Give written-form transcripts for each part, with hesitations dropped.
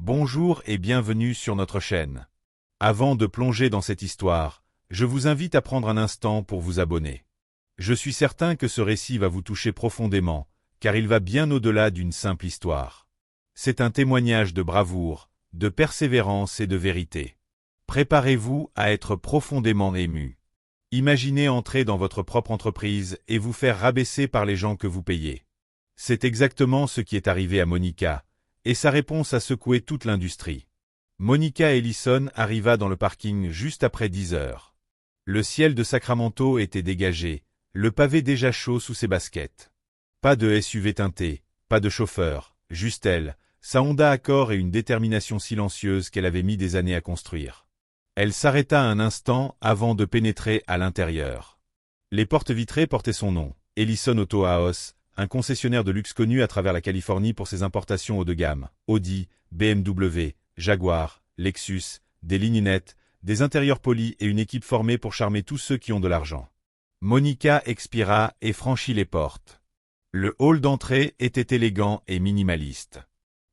Bonjour et bienvenue sur notre chaîne. Avant de plonger dans cette histoire, je vous invite à prendre un instant pour vous abonner. Je suis certain que ce récit va vous toucher profondément, car il va bien au-delà d'une simple histoire. C'est un témoignage de bravoure, de persévérance et de vérité. Préparez-vous à être profondément ému. Imaginez entrer dans votre propre entreprise et vous faire rabaisser par les gens que vous payez. C'est exactement ce qui est arrivé à Monica, et sa réponse a secoué toute l'industrie. Monica Ellison arriva dans le parking juste après 10 heures. Le ciel de Sacramento était dégagé, le pavé déjà chaud sous ses baskets. Pas de SUV teinté, pas de chauffeur, juste elle, sa Honda Accord et une détermination silencieuse qu'elle avait mis des années à construire. Elle s'arrêta un instant avant de pénétrer à l'intérieur. Les portes vitrées portaient son nom, Ellison Auto House, un concessionnaire de luxe connu à travers la Californie pour ses importations haut de gamme, Audi, BMW, Jaguar, Lexus, des lignes nettes, des intérieurs polis et une équipe formée pour charmer tous ceux qui ont de l'argent. Monica expira et franchit les portes. Le hall d'entrée était élégant et minimaliste.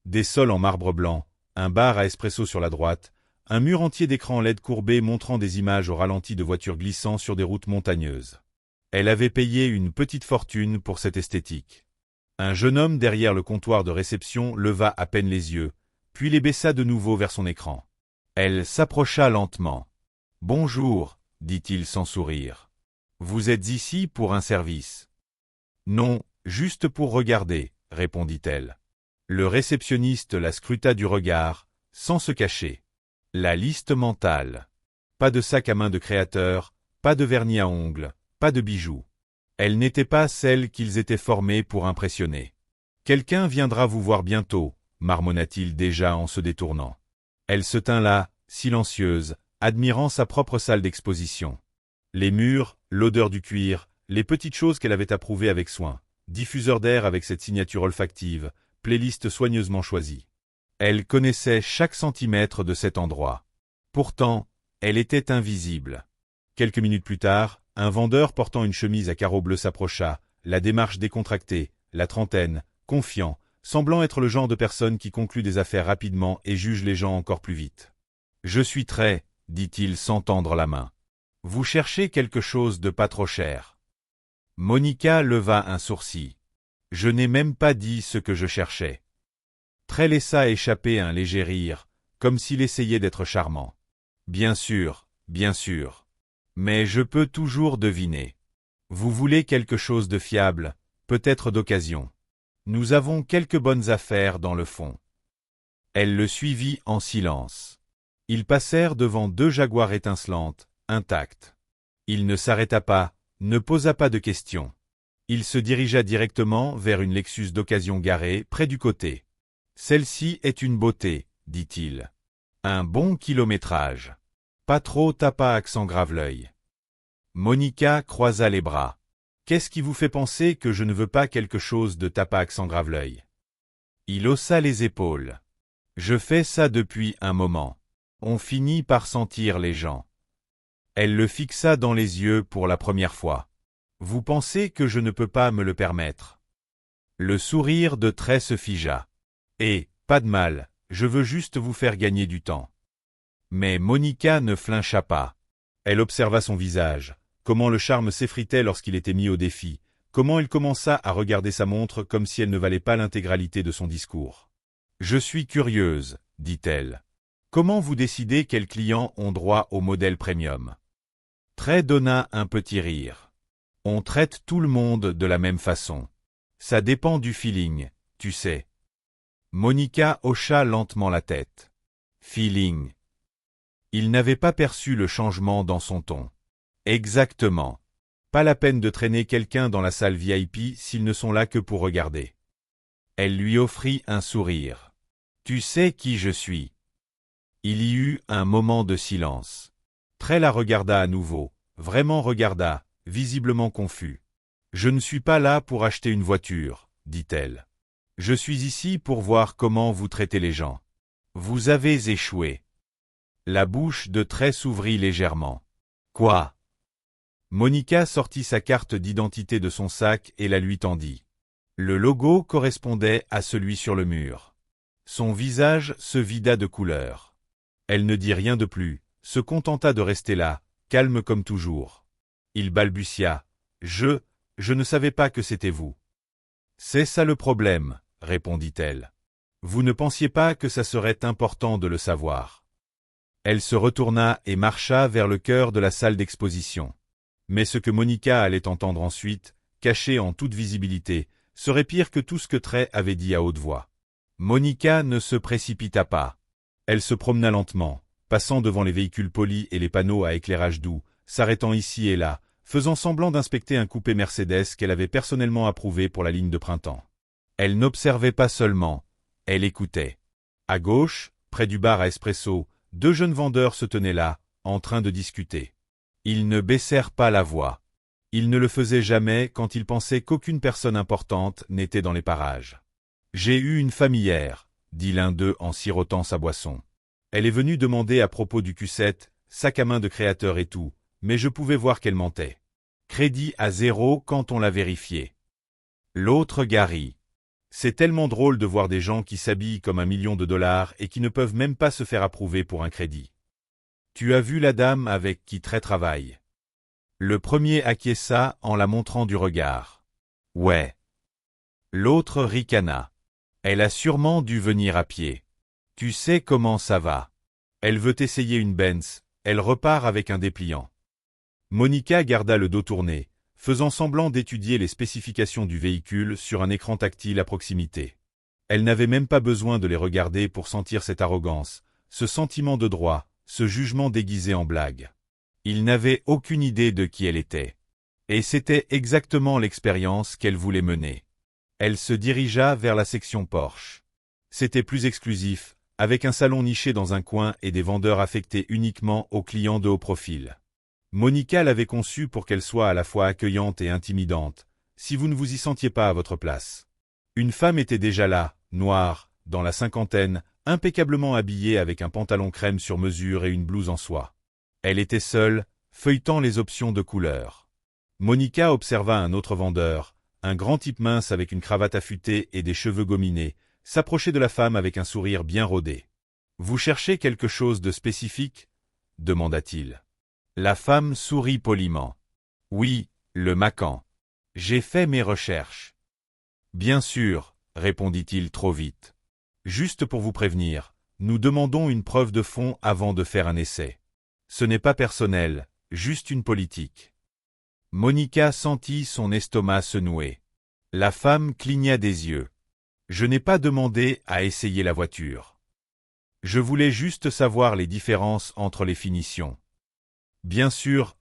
Des sols en marbre blanc, un bar à espresso sur la droite, un mur entier d'écrans LED courbés montrant des images au ralenti de voitures glissant sur des routes montagneuses. Elle avait payé une petite fortune pour cette esthétique. Un jeune homme derrière le comptoir de réception leva à peine les yeux, puis les baissa de nouveau vers son écran. Elle s'approcha lentement. « Bonjour, dit-il sans sourire. Vous êtes ici pour un service ? » « Non, juste pour regarder, répondit-elle. Le réceptionniste la scruta du regard, sans se cacher. La liste mentale. Pas de sac à main de créateur, pas de vernis à ongles, pas de bijoux. Elle n'était pas celle qu'ils étaient formés pour impressionner. « Quelqu'un viendra vous voir bientôt, marmonna-t-il déjà en se détournant. Elle se tint là, silencieuse, admirant sa propre salle d'exposition. Les murs, l'odeur du cuir, les petites choses qu'elle avait approuvées avec soin, diffuseur d'air avec cette signature olfactive, playlist soigneusement choisie. Elle connaissait chaque centimètre de cet endroit. Pourtant, elle était invisible. Quelques minutes plus tard, un vendeur portant une chemise à carreaux bleus s'approcha, la démarche décontractée, la trentaine, confiant, semblant être le genre de personne qui conclut des affaires rapidement et juge les gens encore plus vite. « Je suis très, dit-il sans tendre la main. Vous cherchez quelque chose de pas trop cher. » Monica leva un sourcil. « Je n'ai même pas dit ce que je cherchais. » Trey laissa échapper un léger rire, comme s'il essayait d'être charmant. « Bien sûr, bien sûr. Mais je peux toujours deviner. Vous voulez quelque chose de fiable, peut-être d'occasion. Nous avons quelques bonnes affaires dans le fond. » Elle le suivit en silence. Ils passèrent devant deux Jaguars étincelantes, intactes. Il ne s'arrêta pas, ne posa pas de questions. Il se dirigea directement vers une Lexus d'occasion garée près du côté. « Celle-ci est une beauté, dit-il. Un bon kilométrage. Pas trop tapa accent grave-l'œil. » Monica croisa les bras. « Qu'est-ce qui vous fait penser que je ne veux pas quelque chose de tapa accent grave-l'œil » Il haussa les épaules. « Je fais ça depuis un moment. On finit par sentir les gens. » Elle le fixa dans les yeux pour la première fois. « Vous pensez que je ne peux pas me le permettre ?» Le sourire de Trey se figea. « Eh, pas de mal, je veux juste vous faire gagner du temps. » Mais Monica ne flincha pas. Elle observa son visage, comment le charme s'effritait lorsqu'il était mis au défi, comment il commença à regarder sa montre comme si elle ne valait pas l'intégralité de son discours. « Je suis curieuse, dit-elle. Comment vous décidez quels clients ont droit au modèle premium ?» Trey donna un petit rire. « On traite tout le monde de la même façon. Ça dépend du feeling, tu sais. » Monica hocha lentement la tête. « Feeling. » Il n'avait pas perçu le changement dans son ton. « Exactement. Pas la peine de traîner quelqu'un dans la salle VIP s'ils ne sont là que pour regarder. » Elle lui offrit un sourire. « Tu sais qui je suis. » Il y eut un moment de silence. Trey la regarda à nouveau, vraiment regarda, visiblement confus. « Je ne suis pas là pour acheter une voiture, dit-elle. Je suis ici pour voir comment vous traitez les gens. Vous avez échoué. » La bouche de Trey s'ouvrit légèrement. « Quoi ?» Monica sortit sa carte d'identité de son sac et la lui tendit. Le logo correspondait à celui sur le mur. Son visage se vida de couleur. Elle ne dit rien de plus, se contenta de rester là, calme comme toujours. Il balbutia. « Je ne savais pas que c'était vous. » « C'est ça le problème, » répondit-elle. « Vous ne pensiez pas que ça serait important de le savoir. » Elle se retourna et marcha vers le cœur de la salle d'exposition. Mais ce que Monica allait entendre ensuite, caché en toute visibilité, serait pire que tout ce que Trey avait dit à haute voix. Monica ne se précipita pas. Elle se promena lentement, passant devant les véhicules polis et les panneaux à éclairage doux, s'arrêtant ici et là, faisant semblant d'inspecter un coupé Mercedes qu'elle avait personnellement approuvé pour la ligne de printemps. Elle n'observait pas seulement, elle écoutait. À gauche, près du bar à espresso, 2 jeunes vendeurs se tenaient là, en train de discuter. Ils ne baissèrent pas la voix. Ils ne le faisaient jamais quand ils pensaient qu'aucune personne importante n'était dans les parages. « J'ai eu une femme hier, » dit l'un d'eux en sirotant sa boisson. « Elle est venue demander à propos du Q7, sac à main de créateur et tout, mais je pouvais voir qu'elle mentait. Crédit à 0 quand on l'a vérifié. » L'autre Gary. « C'est tellement drôle de voir des gens qui s'habillent comme $1 million et qui ne peuvent même pas se faire approuver pour un crédit. Tu as vu la dame avec qui Trey travaille. » Le premier acquiesça en la montrant du regard. « Ouais. » L'autre ricana. « Elle a sûrement dû venir à pied. Tu sais comment ça va. Elle veut essayer une Benz, elle repart avec un dépliant. » Monica garda le dos tourné, faisant semblant d'étudier les spécifications du véhicule sur un écran tactile à proximité. Elle n'avait même pas besoin de les regarder pour sentir cette arrogance, ce sentiment de droit, ce jugement déguisé en blague. Il n'avait aucune idée de qui elle était. Et c'était exactement l'expérience qu'elle voulait mener. Elle se dirigea vers la section Porsche. C'était plus exclusif, avec un salon niché dans un coin et des vendeurs affectés uniquement aux clients de haut profil. Monica l'avait conçue pour qu'elle soit à la fois accueillante et intimidante, si vous ne vous y sentiez pas à votre place. Une femme était déjà là, noire, dans la cinquantaine, impeccablement habillée avec un pantalon crème sur mesure et une blouse en soie. Elle était seule, feuilletant les options de couleur. Monica observa un autre vendeur, un grand type mince avec une cravate affûtée et des cheveux gominés, s'approcher de la femme avec un sourire bien rodé. « Vous cherchez quelque chose de spécifique » demanda-t-il. La femme sourit poliment. « Oui, le Macan. J'ai fait mes recherches. »« Bien sûr, » répondit-il trop vite. « Juste pour vous prévenir, nous demandons une preuve de fond avant de faire un essai. Ce n'est pas personnel, juste une politique. » Monica sentit son estomac se nouer. La femme cligna des yeux. « Je n'ai pas demandé à essayer la voiture. Je voulais juste savoir les différences entre les finitions. » Bien sûr,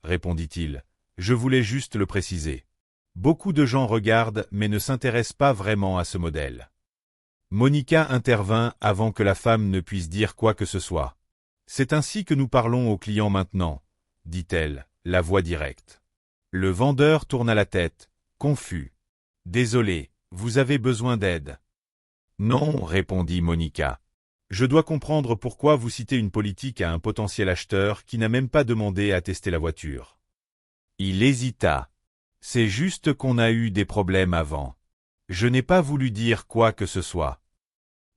répondit-il. Je voulais juste le préciser. Beaucoup de gens regardent mais ne s'intéressent pas vraiment à ce modèle. Monica intervint avant que la femme ne puisse dire quoi que ce soit. C'est ainsi que nous parlons aux clients maintenant, dit-elle, la voix directe. Le vendeur tourna la tête, confus. Désolé, vous avez besoin d'aide. Non, répondit Monica. Je dois comprendre pourquoi vous citez une politique à un potentiel acheteur qui n'a même pas demandé à tester la voiture. Il hésita. C'est juste qu'on a eu des problèmes avant. Je n'ai pas voulu dire quoi que ce soit.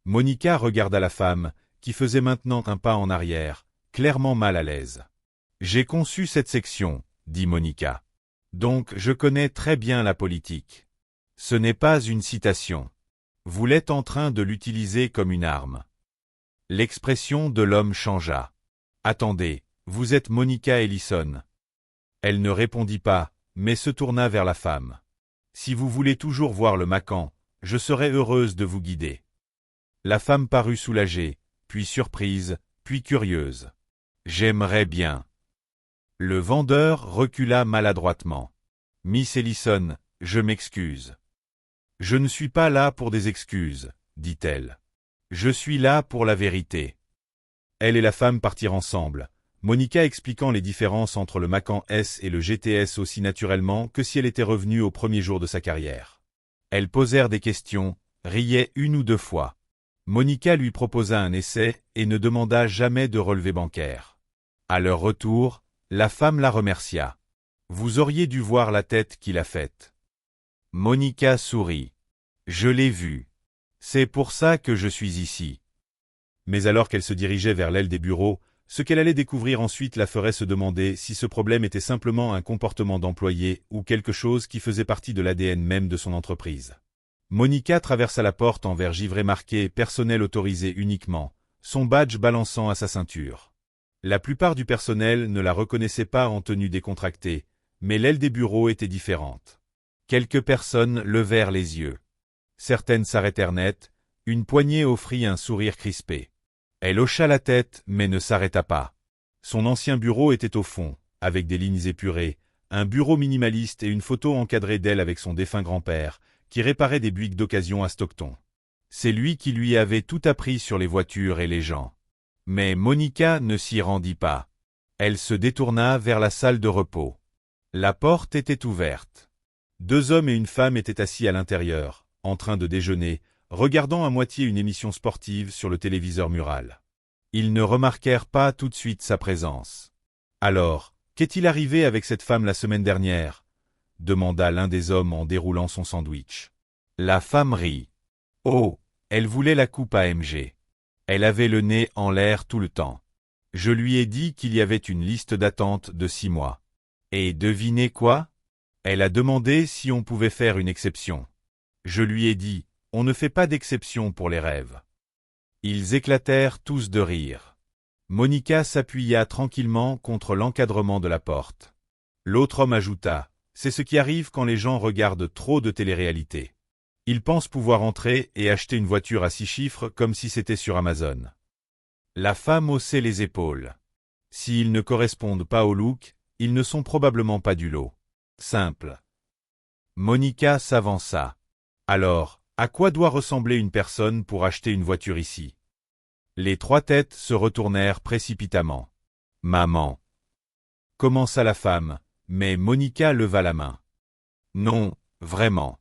Monica regarda la femme, qui faisait maintenant un pas en arrière, clairement mal à l'aise. J'ai conçu cette section, dit Monica. Donc je connais très bien la politique. Ce n'est pas une citation. Vous l'êtes en train de l'utiliser comme une arme. L'expression de l'homme changea. Attendez, vous êtes Monica Ellison. Elle ne répondit pas, mais se tourna vers la femme. Si vous voulez toujours voir le Macan, je serai heureuse de vous guider. La femme parut soulagée, puis surprise, puis curieuse. J'aimerais bien. Le vendeur recula maladroitement. Miss Ellison, je m'excuse. Je ne suis pas là pour des excuses, dit-elle. Je suis là pour la vérité. Elle et la femme partirent ensemble, Monica expliquant les différences entre le Macan S et le GTS aussi naturellement que si elle était revenue au premier jour de sa carrière. Elles posèrent des questions, riaient 1 ou 2 fois. Monica lui proposa un essai et ne demanda jamais de relevé bancaire. À leur retour, la femme la remercia. Vous auriez dû voir la tête qu'il a faite. Monica sourit. Je l'ai vu. C'est pour ça que je suis ici. Mais alors qu'elle se dirigeait vers l'aile des bureaux, ce qu'elle allait découvrir ensuite la ferait se demander si ce problème était simplement un comportement d'employé ou quelque chose qui faisait partie de l'ADN même de son entreprise. Monica traversa la porte en verre givré marqué « Personnel autorisé uniquement », son badge balançant à sa ceinture. La plupart du personnel ne la reconnaissait pas en tenue décontractée, mais l'aile des bureaux était différente. Quelques personnes levèrent les yeux. Certaines s'arrêtèrent net, une poignée offrit un sourire crispé. Elle hocha la tête, mais ne s'arrêta pas. Son ancien bureau était au fond, avec des lignes épurées, un bureau minimaliste et une photo encadrée d'elle avec son défunt grand-père, qui réparait des Buick d'occasion à Stockton. C'est lui qui lui avait tout appris sur les voitures et les gens. Mais Monica ne s'y rendit pas. Elle se détourna vers la salle de repos. La porte était ouverte. 2 hommes et une femme étaient assis à l'intérieur, en train de déjeuner, regardant à moitié une émission sportive sur le téléviseur mural. Ils ne remarquèrent pas tout de suite sa présence. « Alors, qu'est-il arrivé avec cette femme la semaine dernière ?» demanda l'un des hommes en déroulant son sandwich. La femme rit. « Oh, elle voulait la coupe AMG. Elle avait le nez en l'air tout le temps. Je lui ai dit qu'il y avait une liste d'attente de 6 mois. Et devinez quoi? Elle a demandé si on pouvait faire une exception. Je lui ai dit, on ne fait pas d'exception pour les rêves. » Ils éclatèrent tous de rire. Monica s'appuya tranquillement contre l'encadrement de la porte. L'autre homme ajouta, « C'est ce qui arrive quand les gens regardent trop de télé-réalité. Ils pensent pouvoir entrer et acheter une voiture à 6 chiffres comme si c'était sur Amazon. » La femme haussait les épaules. S'ils ne correspondent pas au look, ils ne sont probablement pas du lot. Simple. Monica s'avança. Alors, à quoi doit ressembler une personne pour acheter une voiture ici? Les 3 têtes se retournèrent précipitamment. « Maman !» commença la femme, mais Monica leva la main. « Non, vraiment.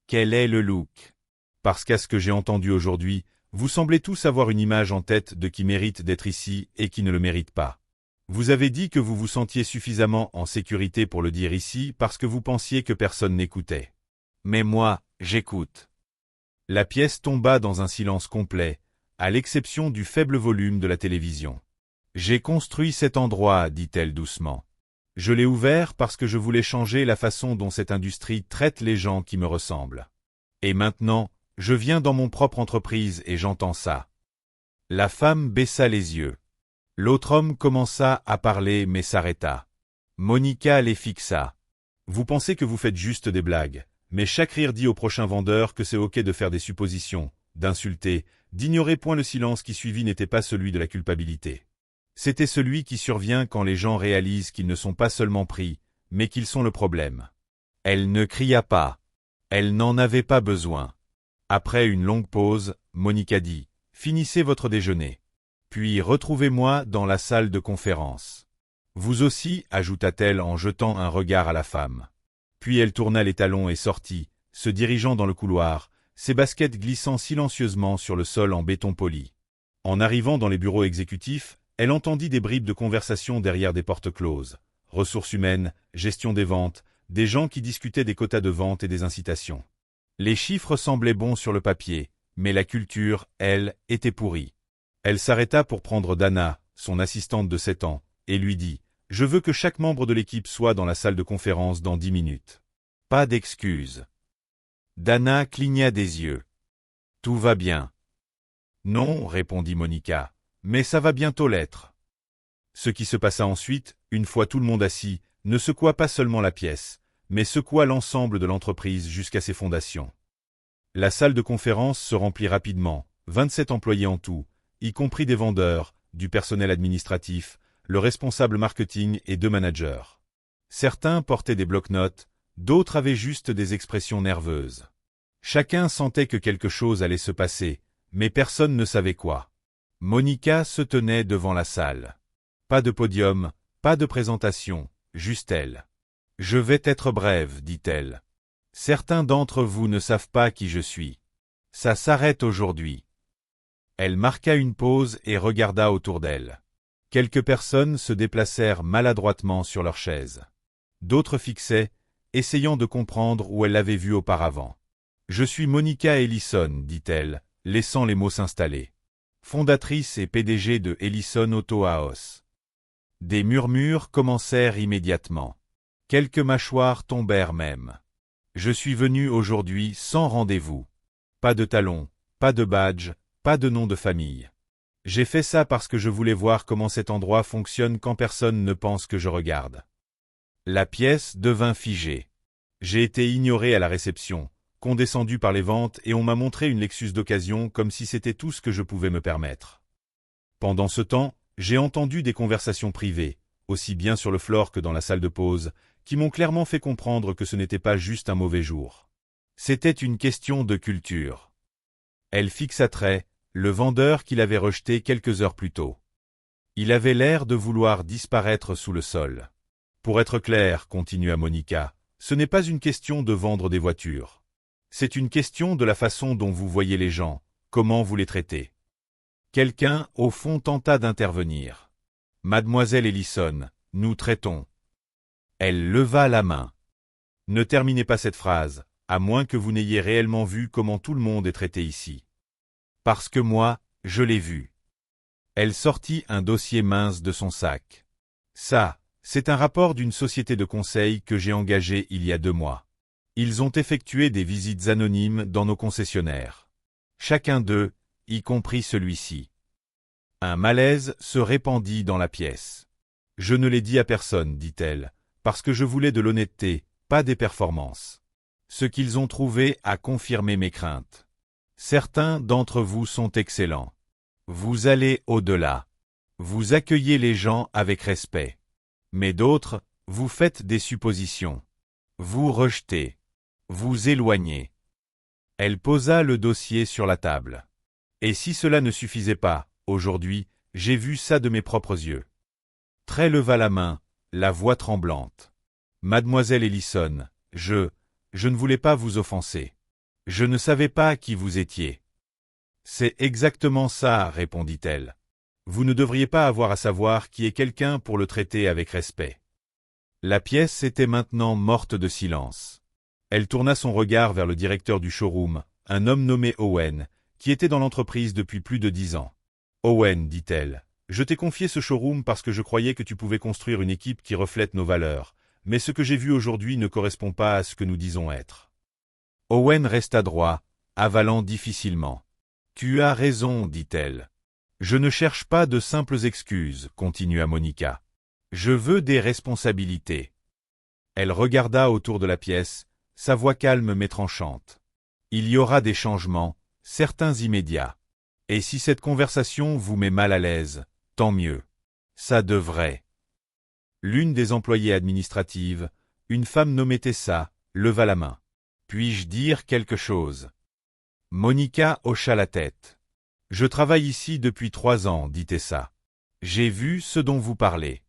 Quel est le look? Parce qu'à ce que j'ai entendu aujourd'hui, vous semblez tous avoir une image en tête de qui mérite d'être ici et qui ne le mérite pas. Vous avez dit que vous vous sentiez suffisamment en sécurité pour le dire ici parce que vous pensiez que personne n'écoutait. Mais moi, j'écoute. » La pièce tomba dans un silence complet, à l'exception du faible volume de la télévision. « J'ai construit cet endroit, dit-elle doucement. Je l'ai ouvert parce que je voulais changer la façon dont cette industrie traite les gens qui me ressemblent. Et maintenant, je viens dans mon propre entreprise et j'entends ça. » La femme baissa les yeux. L'autre homme commença à parler mais s'arrêta. Monica les fixa. « Vous pensez que vous faites juste des blagues, mais chaque rire dit au prochain vendeur que c'est ok de faire des suppositions, d'insulter, d'ignorer point le silence qui suivit n'était pas celui de la culpabilité. C'était celui qui survient quand les gens réalisent qu'ils ne sont pas seulement pris, mais qu'ils sont le problème. » Elle ne cria pas. Elle n'en avait pas besoin. Après une longue pause, Monica dit « Finissez votre déjeuner. Puis retrouvez-moi dans la salle de conférence. » Vous aussi, ajouta-t-elle en jetant un regard à la femme. Puis elle tourna les talons et sortit, se dirigeant dans le couloir, ses baskets glissant silencieusement sur le sol en béton poli. En arrivant dans les bureaux exécutifs, elle entendit des bribes de conversation derrière des portes closes. Ressources humaines, gestion des ventes, des gens qui discutaient des quotas de vente et des incitations. Les chiffres semblaient bons sur le papier, mais la culture, elle, était pourrie. Elle s'arrêta pour prendre Dana, son assistante de 7 ans, et lui dit « Je veux que chaque membre de l'équipe soit dans la salle de conférence dans 10 minutes. Pas d'excuses. » Dana cligna des yeux. « Tout va bien. »« Non, » répondit Monica, « mais ça va bientôt l'être. » Ce qui se passa ensuite, une fois tout le monde assis, ne secoua pas seulement la pièce, mais secoua l'ensemble de l'entreprise jusqu'à ses fondations. La salle de conférence se remplit rapidement, 27 employés en tout, y compris des vendeurs, du personnel administratif, le responsable marketing et 2 managers. Certains portaient des bloc-notes, d'autres avaient juste des expressions nerveuses. Chacun sentait que quelque chose allait se passer, mais personne ne savait quoi. Monica se tenait devant la salle. Pas de podium, pas de présentation, juste elle. « Je vais être brève, dit-elle. Certains d'entre vous ne savent pas qui je suis. Ça s'arrête aujourd'hui. » Elle marqua une pause et regarda autour d'elle. Quelques personnes se déplacèrent maladroitement sur leurs chaises. D'autres fixaient, essayant de comprendre où elle l'avait vue auparavant. « Je suis Monica Ellison, dit-elle, laissant les mots s'installer. Fondatrice et PDG de Ellison Auto House. Des murmures commencèrent immédiatement. Quelques mâchoires tombèrent même. Je suis venu aujourd'hui sans rendez-vous. Pas de talon, pas de badge, pas de nom de famille. J'ai fait ça parce que je voulais voir comment cet endroit fonctionne quand personne ne pense que je regarde. La pièce devint figée. J'ai été ignoré à la réception, condescendu par les ventes et on m'a montré une Lexus d'occasion comme si c'était tout ce que je pouvais me permettre. Pendant ce temps, j'ai entendu des conversations privées, aussi bien sur le floor que dans la salle de pause, qui m'ont clairement fait comprendre que ce n'était pas juste un mauvais jour. C'était une question de culture. Elle fixa trait le vendeur qu'il avait rejeté quelques heures plus tôt. Il avait l'air de vouloir disparaître sous le sol. Pour être clair, continua Monica, ce n'est pas une question de vendre des voitures. C'est une question de la façon dont vous voyez les gens, comment vous les traitez. Quelqu'un, au fond, tenta d'intervenir. Mademoiselle Ellison, nous traitons. Elle leva la main. Ne terminez pas cette phrase, à moins que vous n'ayez réellement vu comment tout le monde est traité ici. Parce que moi, je l'ai vu. Elle sortit un dossier mince de son sac. Ça, c'est un rapport d'une société de conseil que j'ai engagée il y a 2 mois. Ils ont effectué des visites anonymes dans nos concessionnaires. Chacun d'eux, y compris celui-ci. Un malaise se répandit dans la pièce. Je ne l'ai dit à personne, dit-elle, parce que je voulais de l'honnêteté, pas des performances. Ce qu'ils ont trouvé a confirmé mes craintes. Certains d'entre vous sont excellents. Vous allez au-delà. Vous accueillez les gens avec respect. Mais d'autres, vous faites des suppositions. Vous rejetez. Vous éloignez. Elle posa le dossier sur la table. Et si cela ne suffisait pas, aujourd'hui, j'ai vu ça de mes propres yeux. Trey leva la main, la voix tremblante. Mademoiselle Ellison, je ne voulais pas vous offenser. Je ne savais pas qui vous étiez. C'est exactement ça, répondit-elle. Vous ne devriez pas avoir à savoir qui est quelqu'un pour le traiter avec respect. La pièce était maintenant morte de silence. Elle tourna son regard vers le directeur du showroom, un homme nommé Owen, qui était dans l'entreprise depuis plus de 10 ans. Owen, dit-elle, je t'ai confié ce showroom parce que je croyais que tu pouvais construire une équipe qui reflète nos valeurs, mais ce que j'ai vu aujourd'hui ne correspond pas à ce que nous disons être. Owen resta droit, avalant difficilement. Tu as raison, dit-elle. Je ne cherche pas de simples excuses, continua Monica. Je veux des responsabilités. Elle regarda autour de la pièce, sa voix calme mais tranchante. Il y aura des changements, certains immédiats. Et si cette conversation vous met mal à l'aise, tant mieux. Ça devrait. L'une des employées administratives, une femme nommée Tessa, leva la main. Puis-je dire quelque chose? Monica hocha la tête. Je travaille ici depuis 3 ans, dit Tessa. J'ai vu ce dont vous parlez.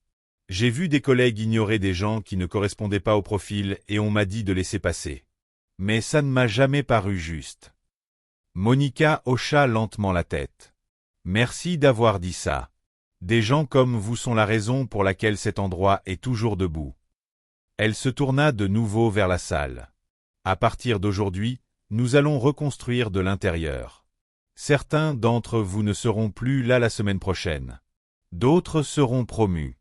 J'ai vu des collègues ignorer des gens qui ne correspondaient pas au profil et on m'a dit de laisser passer. Mais ça ne m'a jamais paru juste. Monica hocha lentement la tête. Merci d'avoir dit ça. Des gens comme vous sont la raison pour laquelle cet endroit est toujours debout. Elle se tourna de nouveau vers la salle. À partir d'aujourd'hui, nous allons reconstruire de l'intérieur. Certains d'entre vous ne seront plus là la semaine prochaine. D'autres seront promus.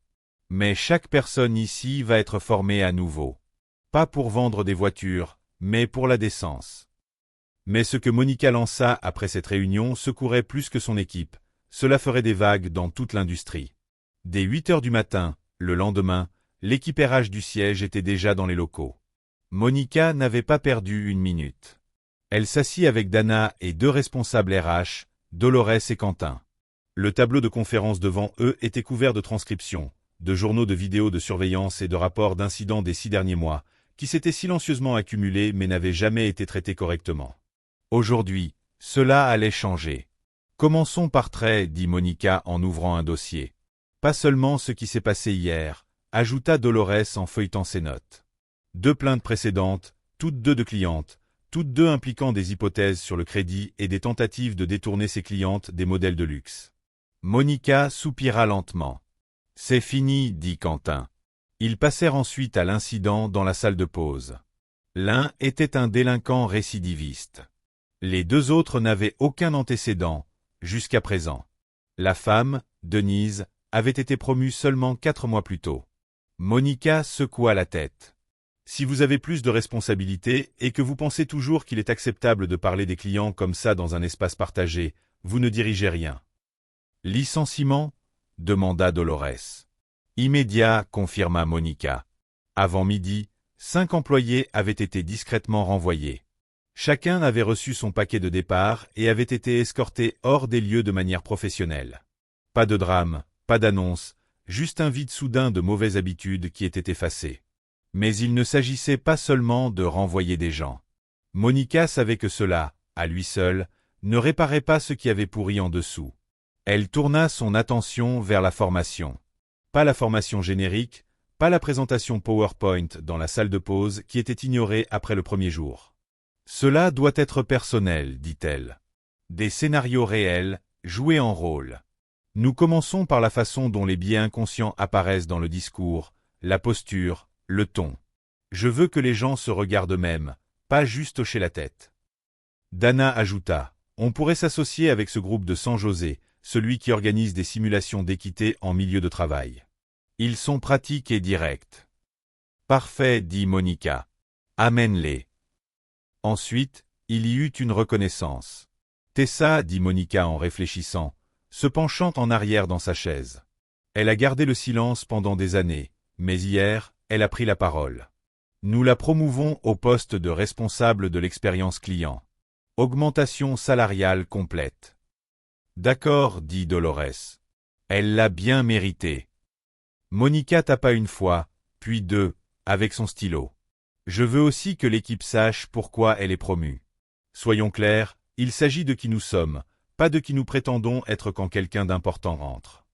Mais chaque personne ici va être formée à nouveau. Pas pour vendre des voitures, mais pour la décence. Mais ce que Monica lança après cette réunion secourait plus que son équipe. Cela ferait des vagues dans toute l'industrie. Dès 8 heures du matin, le lendemain, l'équipe RH du siège était déjà dans les locaux. Monica n'avait pas perdu une minute. Elle s'assit avec Dana et 2 responsables RH, Dolores et Quentin. Le tableau de conférence devant eux était couvert de transcriptions, de journaux de vidéos de surveillance et de rapports d'incidents des 6 derniers mois, qui s'étaient silencieusement accumulés mais n'avaient jamais été traités correctement. Aujourd'hui, cela allait changer. Commençons par Trey, dit Monica en ouvrant un dossier. Pas seulement ce qui s'est passé hier, ajouta Dolores en feuilletant ses notes. 2 plaintes précédentes, toutes 2 de clientes, toutes 2 impliquant des hypothèses sur le crédit et des tentatives de détourner ses clientes des modèles de luxe. Monica soupira lentement. C'est fini, dit Quentin. Ils passèrent ensuite à l'incident dans la salle de pause. L'un était un délinquant récidiviste. Les deux autres n'avaient aucun antécédent, jusqu'à présent. La femme, Denise, avait été promue seulement 4 mois plus tôt. Monica secoua la tête. Si vous avez plus de responsabilités et que vous pensez toujours qu'il est acceptable de parler des clients comme ça dans un espace partagé, vous ne dirigez rien. Licenciement ? Demanda Dolores. Immédiat, confirma Monica. Avant midi, 5 employés avaient été discrètement renvoyés. Chacun avait reçu son paquet de départ et avait été escorté hors des lieux de manière professionnelle. Pas de drame, pas d'annonce, juste un vide soudain de mauvaises habitudes qui était effacé. Mais il ne s'agissait pas seulement de renvoyer des gens. Monica savait que cela, à lui seul, ne réparait pas ce qui avait pourri en dessous. Elle tourna son attention vers la formation. Pas la formation générique, pas la présentation PowerPoint dans la salle de pause qui était ignorée après le premier jour. Cela doit être personnel, dit-elle. Des scénarios réels, joués en rôle. Nous commençons par la façon dont les biais inconscients apparaissent dans le discours, la posture, le ton. Je veux que les gens se regardent eux-mêmes, pas juste hocher la tête. Dana ajouta, on pourrait s'associer avec ce groupe de San José, celui qui organise des simulations d'équité en milieu de travail. Ils sont pratiques et directs. Parfait, dit Monica. Amène-les. Ensuite, il y eut une reconnaissance. Tessa, dit Monica en réfléchissant, se penchant en arrière dans sa chaise. Elle a gardé le silence pendant des années, mais hier, elle a pris la parole. Nous la promouvons au poste de responsable de l'expérience client. Augmentation salariale complète. D'accord, dit Dolores. Elle l'a bien mérité. Monica tapa une fois, puis 2, avec son stylo. Je veux aussi que l'équipe sache pourquoi elle est promue. Soyons clairs, il s'agit de qui nous sommes, pas de qui nous prétendons être quand quelqu'un d'important rentre.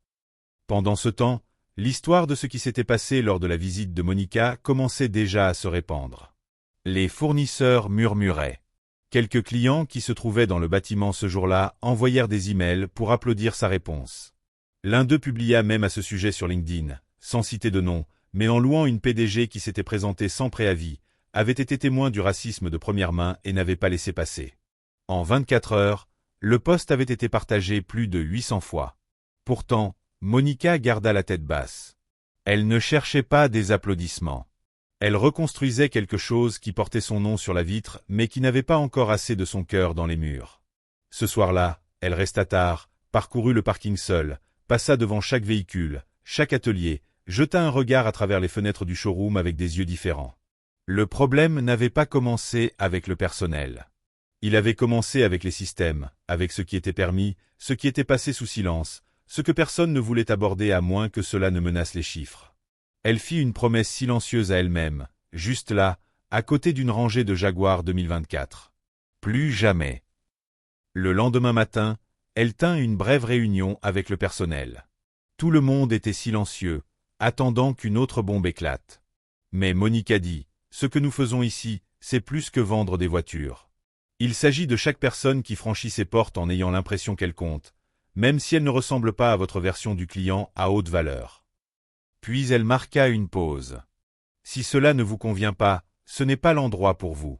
Pendant ce temps, l'histoire de ce qui s'était passé lors de la visite de Monica commençait déjà à se répandre. Les fournisseurs murmuraient. Quelques clients qui se trouvaient dans le bâtiment ce jour-là envoyèrent des emails pour applaudir sa réponse. L'un d'eux publia même à ce sujet sur LinkedIn, sans citer de nom, mais en louant une PDG qui s'était présentée sans préavis, avait été témoin du racisme de première main et n'avait pas laissé passer. En 24 heures, le post avait été partagé plus de 800 fois. Pourtant, Monica garda la tête basse. Elle ne cherchait pas des applaudissements. Elle reconstruisait quelque chose qui portait son nom sur la vitre, mais qui n'avait pas encore assez de son cœur dans les murs. Ce soir-là, elle resta tard, parcourut le parking seule, passa devant chaque véhicule, chaque atelier, jeta un regard à travers les fenêtres du showroom avec des yeux différents. Le problème n'avait pas commencé avec le personnel. Il avait commencé avec les systèmes, avec ce qui était permis, ce qui était passé sous silence, ce que personne ne voulait aborder à moins que cela ne menace les chiffres. Elle fit une promesse silencieuse à elle-même, juste là, à côté d'une rangée de Jaguar 2024. Plus jamais. Le lendemain matin, elle tint une brève réunion avec le personnel. Tout le monde était silencieux, attendant qu'une autre bombe éclate. Mais Monica dit, « Ce que nous faisons ici, c'est plus que vendre des voitures. Il s'agit de chaque personne qui franchit ces portes en ayant l'impression qu'elle compte, même si elle ne ressemble pas à votre version du client à haute valeur. » Puis elle marqua une pause. « Si cela ne vous convient pas, ce n'est pas l'endroit pour vous. »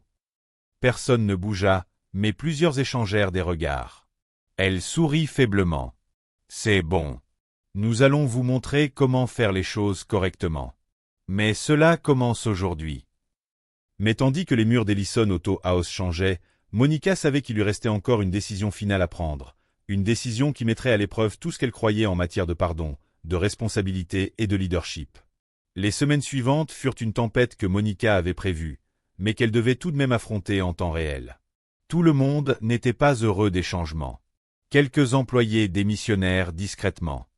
Personne ne bougea, mais plusieurs échangèrent des regards. Elle sourit faiblement. « C'est bon. Nous allons vous montrer comment faire les choses correctement. Mais cela commence aujourd'hui. » Mais tandis que les murs d'Ellison Auto House changeaient, Monica savait qu'il lui restait encore une décision finale à prendre, une décision qui mettrait à l'épreuve tout ce qu'elle croyait en matière de pardon, de responsabilité et de leadership. Les semaines suivantes furent une tempête que Monica avait prévue, mais qu'elle devait tout de même affronter en temps réel. Tout le monde n'était pas heureux des changements. Quelques employés démissionnèrent discrètement.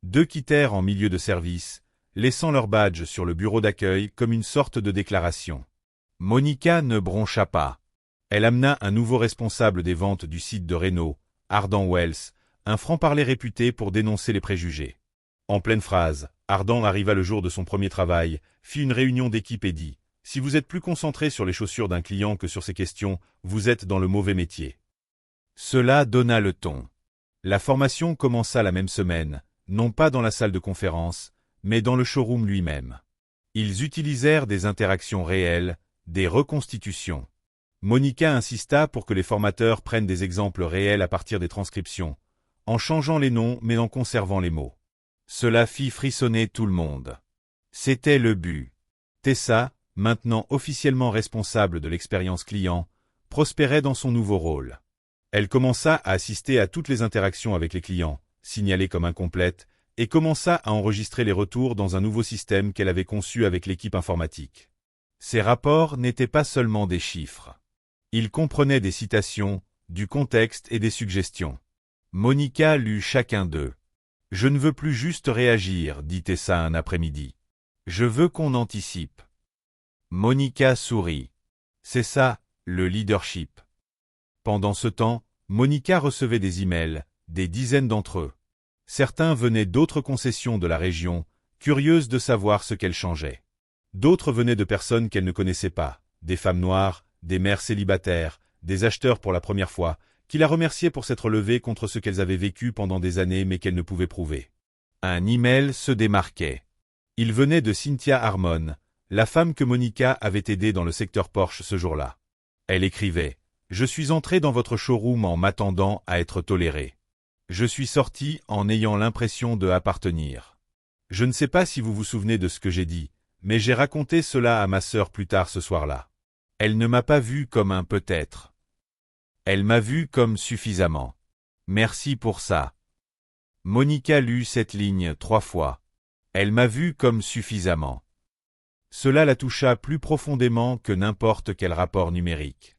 2 quittèrent en milieu de service, laissant leur badge sur le bureau d'accueil comme une sorte de déclaration. Monica ne broncha pas. Elle amena un nouveau responsable des ventes du site de Renault, Ardan Wells, un franc-parler réputé pour dénoncer les préjugés. En pleine phrase, Ardan arriva le jour de son premier travail, fit une réunion d'équipe et dit « Si vous êtes plus concentré sur les chaussures d'un client que sur ces questions, vous êtes dans le mauvais métier. » Cela donna le ton. La formation commença la même semaine, non pas dans la salle de conférence, mais dans le showroom lui-même. Ils utilisèrent des interactions réelles, des reconstitutions. Monica insista pour que les formateurs prennent des exemples réels à partir des transcriptions, en changeant les noms mais en conservant les mots. Cela fit frissonner tout le monde. C'était le but. Tessa, maintenant officiellement responsable de l'expérience client, prospérait dans son nouveau rôle. Elle commença à assister à toutes les interactions avec les clients, signalées comme incomplètes, et commença à enregistrer les retours dans un nouveau système qu'elle avait conçu avec l'équipe informatique. Ces rapports n'étaient pas seulement des chiffres. Ils comprenaient des citations, du contexte et des suggestions. Monica lut chacun d'eux. « Je ne veux plus juste réagir, dit Tessa un après-midi. Je veux qu'on anticipe. » Monica sourit. C'est ça, le leadership. Pendant ce temps, Monica recevait des emails, des dizaines d'entre eux. Certains venaient d'autres concessions de la région, curieuses de savoir ce qu'elle changeait. D'autres venaient de personnes qu'elle ne connaissait pas, des femmes noires, des mères célibataires, des acheteurs pour la première fois, qui la remerciaient pour s'être levées contre ce qu'elles avaient vécu pendant des années mais qu'elles ne pouvaient prouver. Un email se démarquait. Il venait de Cynthia Harmon, la femme que Monica avait aidée dans le secteur Porsche ce jour-là. Elle écrivait « Je suis entrée dans votre showroom en m'attendant à être tolérée. Je suis sortie en ayant l'impression de appartenir. Je ne sais pas si vous vous souvenez de ce que j'ai dit, mais j'ai raconté cela à ma sœur plus tard ce soir-là. Elle ne m'a pas vu comme un peut-être. Elle m'a vu comme suffisamment. Merci pour ça. » Monica lut cette ligne 3 fois. Elle m'a vu comme suffisamment. Cela la toucha plus profondément que n'importe quel rapport numérique.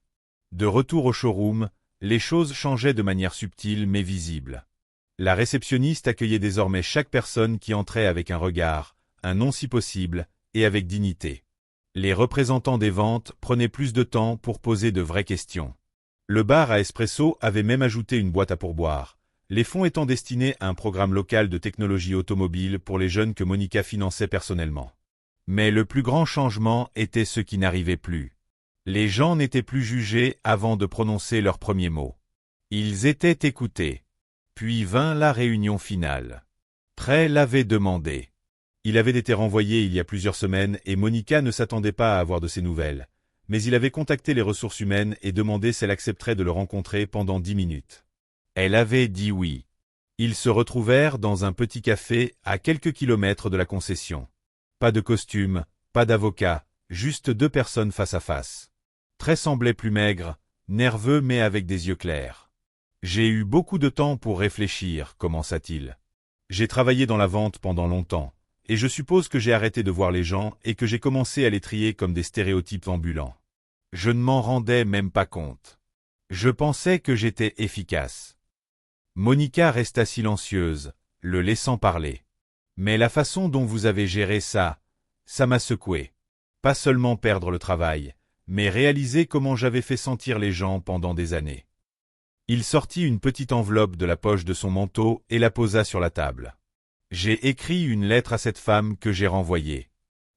De retour au showroom, les choses changeaient de manière subtile mais visible. La réceptionniste accueillait désormais chaque personne qui entrait avec un regard, un nom si possible, et avec dignité. Les représentants des ventes prenaient plus de temps pour poser de vraies questions. Le bar à espresso avait même ajouté une boîte à pourboire, les fonds étant destinés à un programme local de technologie automobile pour les jeunes que Monica finançait personnellement. Mais le plus grand changement était ce qui n'arrivait plus. Les gens n'étaient plus jugés avant de prononcer leurs premiers mots. Ils étaient écoutés. Puis vint la réunion finale. Trey l'avait demandé. Il avait été renvoyé il y a plusieurs semaines et Monica ne s'attendait pas à avoir de ses nouvelles. Mais il avait contacté les ressources humaines et demandé si elle accepterait de le rencontrer pendant 10 minutes. Elle avait dit oui. Ils se retrouvèrent dans un petit café à quelques kilomètres de la concession. Pas de costume, pas d'avocat, juste deux personnes face à face. Trey semblait plus maigre, nerveux mais avec des yeux clairs. « J'ai eu beaucoup de temps pour réfléchir, commença-t-il. J'ai travaillé dans la vente pendant longtemps. Et je suppose que j'ai arrêté de voir les gens et que j'ai commencé à les trier comme des stéréotypes ambulants. Je ne m'en rendais même pas compte. Je pensais que j'étais efficace. » Monica resta silencieuse, le laissant parler. « Mais la façon dont vous avez géré ça, ça m'a secoué. Pas seulement perdre le travail, mais réaliser comment j'avais fait sentir les gens pendant des années. » Il sortit une petite enveloppe de la poche de son manteau et la posa sur la table. J'ai écrit une lettre à cette femme que j'ai renvoyée.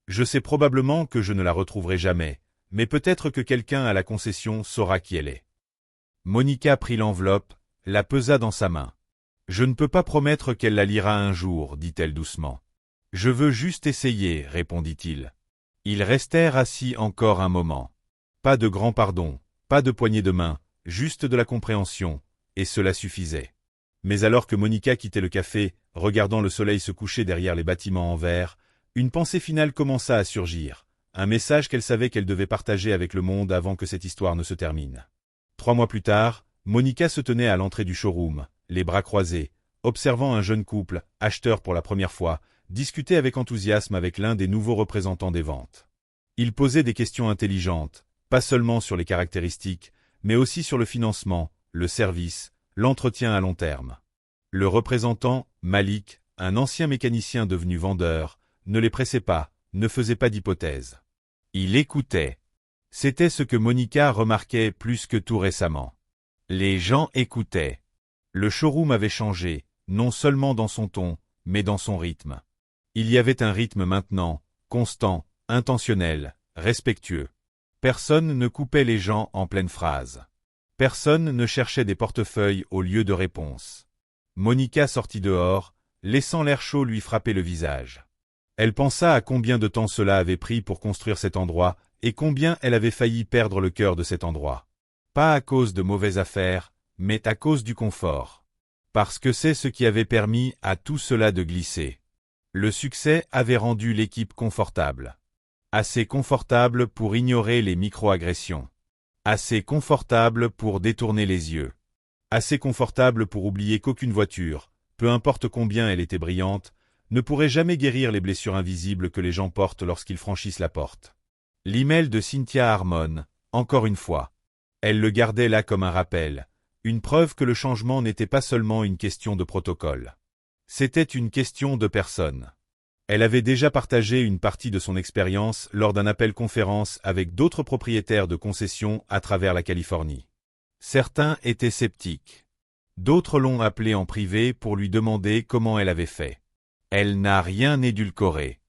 Je sais probablement que je ne la retrouverai jamais, mais peut-être que quelqu'un à la concession saura qui elle est. Monica prit l'enveloppe, la pesa dans sa main. Je ne peux pas promettre qu'elle la lira un jour, dit-elle doucement. Je veux juste essayer, répondit-il. Ils restèrent assis encore un moment. Pas de grand pardon, pas de poignée de main, juste de la compréhension, et cela suffisait. Mais alors que Monica quittait le café, regardant le soleil se coucher derrière les bâtiments en verre, une pensée finale commença à surgir, un message qu'elle savait qu'elle devait partager avec le monde avant que cette histoire ne se termine. 3 mois plus tard, Monica se tenait à l'entrée du showroom, les bras croisés, observant un jeune couple, acheteur pour la première fois, discuter avec enthousiasme avec l'un des nouveaux représentants des ventes. Il posait des questions intelligentes, pas seulement sur les caractéristiques, mais aussi sur le financement, le service, l'entretien à long terme. Le représentant, Malik, un ancien mécanicien devenu vendeur, ne les pressait pas, ne faisait pas d'hypothèses. Il écoutait. C'était ce que Monica remarquait plus que tout récemment. Les gens écoutaient. Le showroom avait changé, non seulement dans son ton, mais dans son rythme. Il y avait un rythme maintenant, constant, intentionnel, respectueux. Personne ne coupait les gens en pleine phrase. Personne ne cherchait des portefeuilles au lieu de réponses. Monica sortit dehors, laissant l'air chaud lui frapper le visage. Elle pensa à combien de temps cela avait pris pour construire cet endroit et combien elle avait failli perdre le cœur de cet endroit. Pas à cause de mauvaises affaires, mais à cause du confort. Parce que c'est ce qui avait permis à tout cela de glisser. Le succès avait rendu l'équipe confortable. Assez confortable pour ignorer les micro-agressions. Assez confortable pour détourner les yeux. Assez confortable pour oublier qu'aucune voiture, peu importe combien elle était brillante, ne pourrait jamais guérir les blessures invisibles que les gens portent lorsqu'ils franchissent la porte. L'email de Cynthia Harmon, encore une fois. Elle le gardait là comme un rappel, une preuve que le changement n'était pas seulement une question de protocole. C'était une question de personne. Elle avait déjà partagé une partie de son expérience lors d'un appel-conférence avec d'autres propriétaires de concessions à travers la Californie. Certains étaient sceptiques. D'autres l'ont appelée en privé pour lui demander comment elle avait fait. Elle n'a rien édulcoré.